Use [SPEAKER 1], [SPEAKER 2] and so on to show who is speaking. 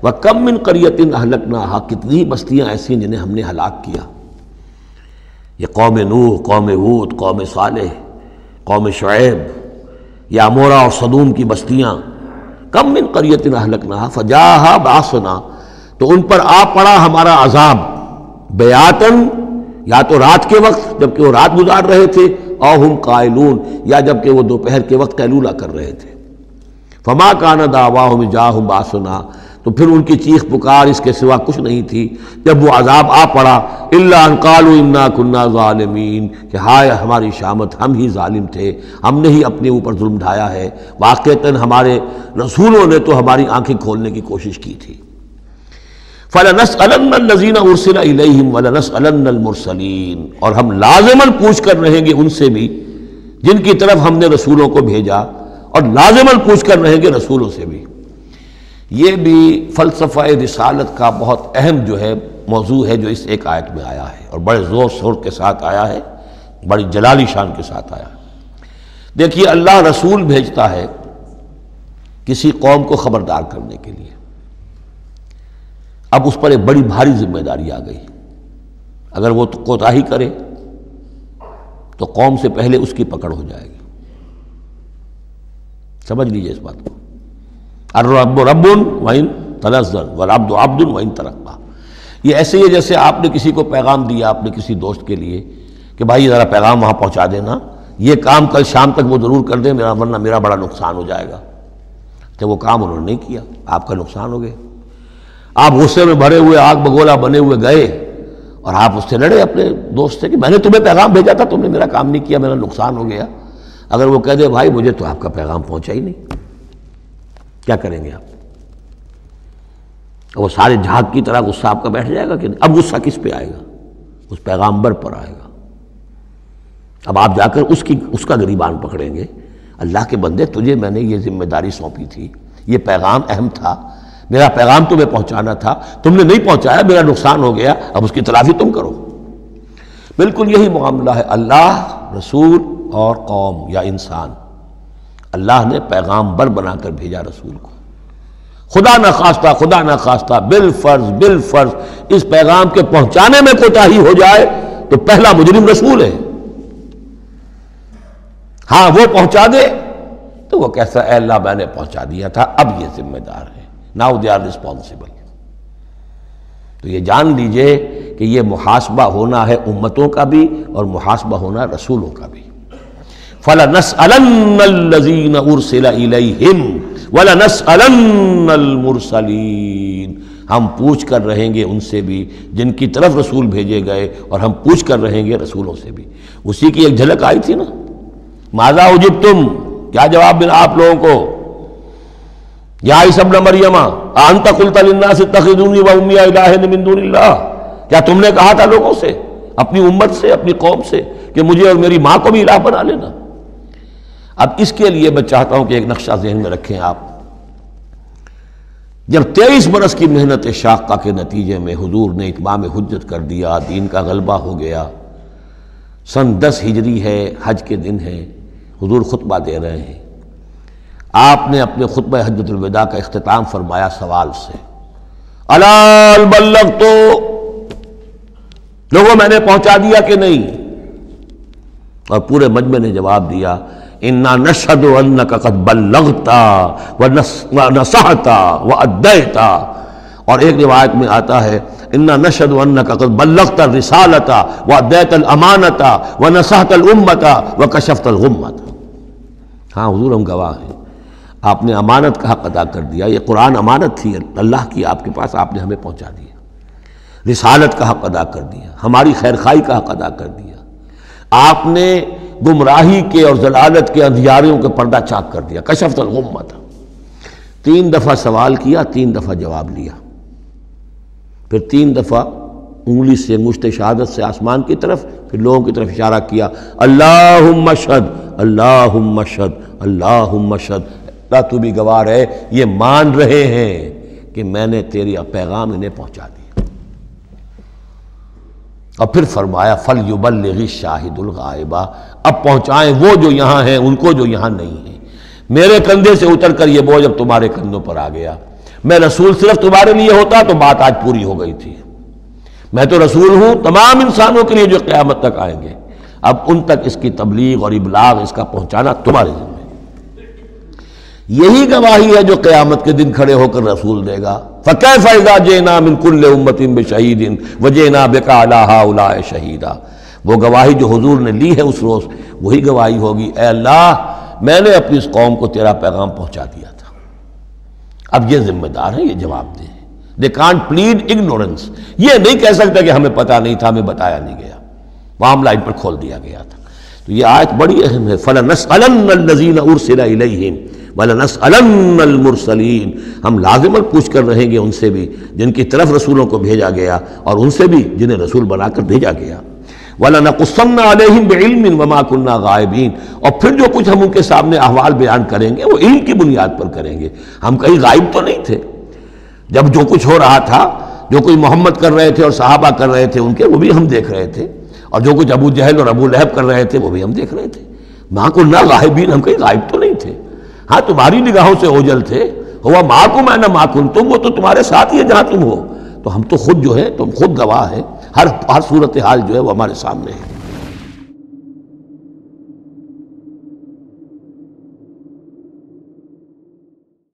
[SPEAKER 1] وَكَمْ مِنْ قَرْيَةٍ أَهْلَكْنَاهَا، کتنی بستیاں ایسی ہیں جنہیں ہم نے ہلاک کیا. یہ قوم نوح، قوم ہود، قوم صالح، قوم شعیب، یا عمورہ اور صدوم کی بستیاں. کم من قریۃ اہلکناہا فجاءھا بأسنا، تو ان پر آ پڑا ہمارا عذاب بیاتن، یا تو رات کے وقت جبکہ وہ رات گزار رہے تھے، او ہم قائلون، یا جبکہ وہ دوپہر کے وقت قیلولہ کر رہے تھے. فما کان دعواہم اذ جاءھم بأسنا، تو پھر ان کی چیخ پکار اس کے سوا کچھ نہیں تھی جب وہ عذاب آ پڑا، الا ان قالوا انا كنا ظالمین، کہ ہائے ہماری شامت، ہم ہی ظالم تھے، ہم نے ہی اپنے اوپر ظلم ڈھایا ہے. واقعتاً ہمارے رسولوں نے تو ہماری آنکھیں کھولنے کی کوشش کی تھی. فَلَنَسْأَلَنَّ الَّذِينَ أُرْسِلَ إِلَيْهِمْ وَلَنَسْأَلَنَّ الْمُرْسَلِينَ، اور ہم لازماً پوچھ کر رہیں گے ان سے بھی جن کی طرف ہم نے رسولوں کو بھیجا، اور لازماً پوچھ کر رہیں گے رسولوں سے بھی. یہ بھی فلسفہ رسالت کا بہت اہم جو ہے موضوع ہے جو اس ایک آیت میں آیا ہے، اور بڑے زور شور کے ساتھ آیا ہے، بڑی جلالی شان کے ساتھ آیا ہے. دیکھیے، اللہ رسول بھیجتا ہے کسی قوم کو خبردار کرنے کے لیے. اب اس پر ایک بڑی بھاری ذمہ داری آ گئی. اگر وہ کوتاہی کرے تو قوم سے پہلے اس کی پکڑ ہو جائے گی. سمجھ لیجئے اس بات کو. الرب رب وَإِن تنزل والعبد عبد وَإِن ترقى. یہ ایسے ہی ہے جیسے آپ نے کسی کو پیغام دیا اپنے کسی دوست کے لیے کہ بھائی ذرا پیغام وہاں پہنچا دینا، یہ کام کل شام تک وہ ضرور کر دیں، ورنہ میرا بڑا نقصان ہو جائے گا. کہ وہ کام انہوں نے نہیں کیا، آپ کا نقصان ہو گیا. آپ غصے میں بھرے ہوئے آگ بگولا بنے ہوئے گئے اور آپ اس سے لڑے اپنے دوست سے کہ میں نے تمہیں پیغام بھیجا تھا، تم نے میرا کام نہیں کیا، میرا نقصان ہو گیا. اگر وہ کہہ دے بھائی مجھے تو آپ کا پیغام پہنچا ہی نہیں، کیا کریں گے آپ؟ وہ سارے جھاگ کی طرح غصہ آپ کا بیٹھ جائے گا کہ نہیں؟ اب غصہ کس پہ آئے گا؟ اس پیغامبر پر آئے گا. اب آپ جا کر اس کا گریبان پکڑیں گے. اللہ کے بندے، تجھے میں نے یہ ذمہ داری سونپی تھی، یہ پیغام اہم تھا، میرا پیغام تمہیں پہنچانا تھا، تم نے نہیں پہنچایا، میرا نقصان ہو گیا، اب اس کی تلافی تم کرو. بالکل یہی معاملہ ہے اللہ، رسول اور قوم یا انسان. اللہ نے پیغامبر بنا کر بھیجا رسول کو. خدا نہ خواستہ بالفرض اس پیغام کے پہنچانے میں کوتاہی ہو جائے تو پہلا مجرم رسول ہے. ہاں وہ پہنچا دے تو وہ کیسا، اے اللہ میں نے پہنچا دیا تھا، اب یہ ذمہ دار ہے. Now they are responsible. تو یہ جان لیجئے کہ یہ محاسبہ ہونا ہے امتوں کا بھی اور محاسبہ ہونا رسولوں کا بھی. فَلَنَسْأَلَنَّ الَّذِينَ أُرْسِلَ إِلَيْهِمْ وَلَنَسْأَلَنَّ الْمُرْسَلِينَ. ہم پوچھ کر رہیں گے ان سے بھی جن کی طرف رسول بھیجے گئے، اور ہم پوچھ کر رہیں گے رسولوں سے بھی. اسی کی ایک جھلک آئی تھی نا، ماذا اجبتم، کیا جواب ملا آپ لوگوں کو؟ یا عیسی ابن مریم انت قلت للناس اتخذونی وامي الہین من دون اللہ، کیا تم نے کہا تھا لوگوں سے، اپنی امت سے، اپنی قوم سے کہ مجھے اور میری ماں کو بھی الہ بنا لینا؟ اب اس کے لیے میں چاہتا ہوں کہ ایک نقشہ ذہن میں رکھیں آپ. جب 23 برس کی محنت شاقہ کے نتیجے میں حضور نے اتمام حجت کر دیا، دین کا غلبہ ہو گیا، سن 10 ہجری ہے، حج کے دن ہے، حضور خطبہ دے رہے ہیں. آپ نے اپنے خطبہ حجۃ الوداع کا اختتام فرمایا سوال سے، الا هل بلغت، لوگوں میں نے پہنچا دیا کہ نہیں؟ اور پورے مجمع نے جواب دیا، انا نشهد انك قد بلغت ونصحت واديت. اور ایک روایت میں آتا ہے انا نشهد انك قد بلغت الرسالۃ واديت الامانۃ ونصحت الامۃ وکشفت الغمۃ. ہاں حضور ہم گواہ ہیں، آپ نے امانت کا حق ادا کر دیا. یہ قرآن امانت تھی اللہ کی آپ کے پاس، آپ نے ہمیں پہنچا دیا. رسالت کا حق ادا کر دیا، ہماری خیرخواہی کا حق ادا کر دیا. آپ نے گمراہی کے اور ضلالت کے اندھیاریوں کے پردہ چاک کر دیا. کشفت الغمۃ. 3 دفعہ سوال کیا، 3 دفعہ جواب لیا، پھر 3 دفعہ انگلی سے انگشت شہادت سے آسمان کی طرف، پھر لوگوں کی طرف اشارہ کیا، اللہم اشہد اللہم اشہد اللہم اشہد. اللہ تو بھی گواہ ہے، یہ مان رہے ہیں کہ میں نے تیری پیغام انہیں پہنچا دیا. اور پھر فرمایا فَلْيُبَلِّغِ الشَّاهِدُ الْغَائِبَ، اب پہنچائیں وہ جو یہاں ہیں ان کو جو یہاں نہیں ہیں. میرے کندھے سے اتر کر یہ بوجھ اب تمہارے کندھوں پر آ گیا. میں رسول صرف تمہارے لیے ہوتا تو بات آج پوری ہو گئی تھی. میں تو رسول ہوں تمام انسانوں کے لیے جو قیامت تک آئیں گے. اب ان تک اس کی تبلیغ اور ابلاغ، اس کا پہنچانا تمہارے ذمہ. یہی گواہی ہے جو قیامت کے دن کھڑے ہو کر رسول دے گا. فَكَيْفَ إِذَا جِئْنَا مِنْ كُلِّ أُمَّةٍ بِشَهِيدٍ وَجِئْنَا بِكَ عَلَىٰ هَٰؤُلَاءِ شَهِيدًا. وہ گواہی جو حضور نے لی ہے اس روز، وہی گواہی ہوگی، اے اللہ میں نے اپنی اس قوم کو تیرا پیغام پہنچا دیا تھا. اب یہ ذمہ دار ہیں، یہ جواب دیں. They can't plead ignorance. یہ نہیں کہہ سکتا کہ ہمیں پتہ نہیں تھا، ہمیں بتایا نہیں گیا، معاملہ ان پر کھول دیا گیا تھا. تو یہ آیت بڑی اہم ہے. فَلَنَسْأَلَنَّ الَّذِينَ أُرْسِلَ إِلَيْهِمْ وَلَنَسْأَلَنَّ الْمُرْسَلِينَ. ہم لازماً پوچھ کر رہیں گے ان سے بھی جن کی طرف رسولوں کو بھیجا گیا، اور ان سے بھی جنہیں رسول بنا کر بھیجا گیا. وَلَنَقُصَّنَّ عَلَيْهِمْ بِعِلْمٍ وَمَا كُنَّا غَائِبِينَ. اور پھر جو کچھ ہم ان کے سامنے احوال بیان کریں گے وہ علم کی بنیاد پر کریں گے. ہم کہیں غائب تو نہیں تھے. جب جو کچھ ہو رہا تھا، جو کوئی محمد کر رہے تھے اور صحابہ کر رہے تھے ان کے، وہ بھی ہم دیکھ رہے تھے. اور جو کچھ ابو جہل اور ابو لہب کر رہے تھے وہ بھی ہم دیکھ رہے تھے. مَا كُنَّا غَائِبِينَ. ہم کہیں غائب تو نہیں تھے. ہاں تمہاری نگاہوں سے اوجل تھے. ہوا مَعَكُمْ أَيْنَمَا كُنتُمْ. وہ تو تمہارے ساتھ ہی ہے جہاں تم ہو. تو ہم تو خود جو ہے، تم خود گواہ ہیں. ہر صورتحال جو ہے وہ ہمارے سامنے ہے.